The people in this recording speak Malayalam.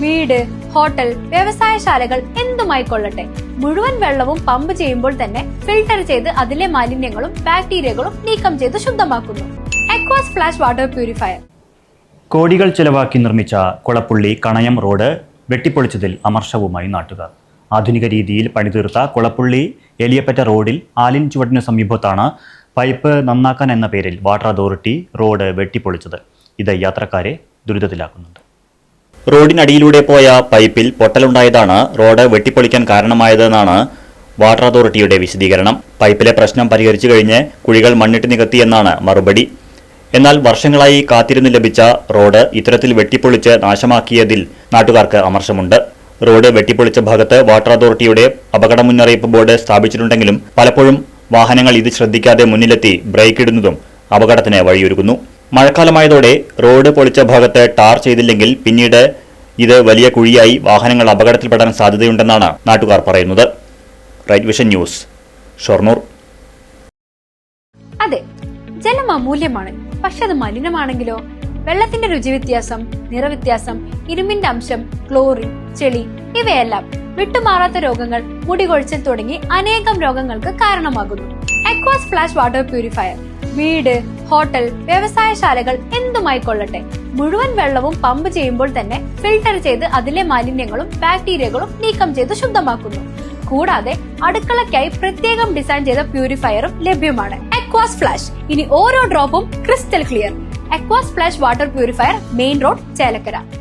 വീട്, ഹോട്ടൽ, വ്യവസായശാലകൾ എന്തുമായിക്കൊള്ളട്ടെ, മുഴുവൻ വെള്ളവും പമ്പ് ചെയ്യുമ്പോൾ തന്നെ ഫിൽട്ടർ ചെയ്ത് അതിലെ മാലിന്യങ്ങളും ബാക്ടീരിയകളും നീക്കം ചെയ്ത് ശുദ്ധമാക്കുന്നു. അക്വാസ് ഫ്ലാഷ് വാട്ടർ പ്യൂരിഫയർ. കോടികൾ ചെലവാക്കി നിർമ്മിച്ച കൊളപ്പുള്ളി കണയം റോഡ് വെട്ടിപ്പൊളിച്ചതിൽ അമർഷവുമായി നാട്ടുകാർ. ആധുനിക രീതിയിൽ പണിതീർത്ത കൊളപ്പുള്ളി എലിയപ്പറ്റ റോഡിൽ ആലിൻ ചുവടിനു സമീപത്താണ് പൈപ്പ് നന്നാക്കാൻ എന്ന പേരിൽ വാട്ടർ അതോറിറ്റി റോഡ് വെട്ടിപ്പൊളിച്ചത്. ഇത് യാത്രക്കാരെ ദുരിതത്തിലാക്കുന്നുണ്ട്. റോഡിനടിയിലൂടെ പോയ പൈപ്പിൽ പൊട്ടലുണ്ടായതാണ് റോഡ് വെട്ടിപ്പൊളിക്കാൻ കാരണമായതെന്നാണ് വാട്ടർ അതോറിറ്റിയുടെ വിശദീകരണം. പൈപ്പിലെ പ്രശ്നം പരിഹരിച്ചു കഴിഞ്ഞ് കുഴികൾ മണ്ണിട്ട് നികത്തിയെന്നാണ് മറുപടി. എന്നാൽ വർഷങ്ങളായി കാത്തിരുന്ന് ലഭിച്ച റോഡ് ഇത്തരത്തിൽ വെട്ടിപ്പൊളിച്ച് നാശമാക്കിയതിൽ നാട്ടുകാർക്ക് അമർഷമുണ്ട്. റോഡ് വെട്ടിപ്പൊളിച്ച ഭാഗത്ത് വാട്ടർ അതോറിറ്റിയുടെ അപകട മുന്നറിയിപ്പ് ബോർഡ് സ്ഥാപിച്ചിട്ടുണ്ടെങ്കിലും പലപ്പോഴും വാഹനങ്ങൾ ഇത് ശ്രദ്ധിക്കാതെ മുന്നിലെത്തി ബ്രേക്ക് ഇടുന്നതും അപകടത്തിന് വഴിയൊരുക്കുന്നു. മഴക്കാലമായതോടെ റോഡ് പൊളിച്ച ഭാഗത്ത് ടാർ ചെയ്തില്ലെങ്കിൽ പിന്നീട് ഇത് വലിയ കുഴിയായി വാഹനങ്ങൾ അപകടത്തിൽപ്പെടാൻ സാധ്യതയുണ്ടെന്നാണ് നാട്ടുകാർ പറയുന്നത്. Right Vision News, Shoranur. അതെ, ജലം അമൂല്യമാണ്. പക്ഷെ അത് മലിനമാണെങ്കിലോ? വെള്ളത്തിന്റെ രുചി വ്യത്യാസം, നിറവ്യത്യാസം, ഇരുമ്പിന്റെ അംശം, ക്ലോറിൻ, ചെളി ഇവയെല്ലാം വിട്ടുമാറാത്ത രോഗങ്ങൾ, മുടികൊഴിച്ചിൽ തുടങ്ങി അനേകം രോഗങ്ങൾക്ക് കാരണമാകുന്നു. അക്വാസ് ഫ്ലാഷ് വാട്ടർ പ്യൂരിഫയർ. വീട്, ഹോട്ടൽ, വ്യവസായശാലകൾ എന്തുമായിക്കൊള്ളട്ടെ, മുഴുവൻ വെള്ളവും പമ്പ് ചെയ്യുമ്പോൾ തന്നെ ഫിൽട്ടർ ചെയ്ത് അതിലെ മാലിന്യങ്ങളും ബാക്ടീരിയകളും നീക്കം ചെയ്ത് ശുദ്ധമാക്കുന്നു. കൂടാതെ അടുക്കളയ്ക്കായി പ്രത്യേകം ഡിസൈൻ ചെയ്ത പ്യൂരിഫയറും ലഭ്യമാണ്. Aquas Flash. ഇനി ഓരോ ഡ്രോപ്പും crystal clear. Aquas Flash water purifier, main road, Chelakkara.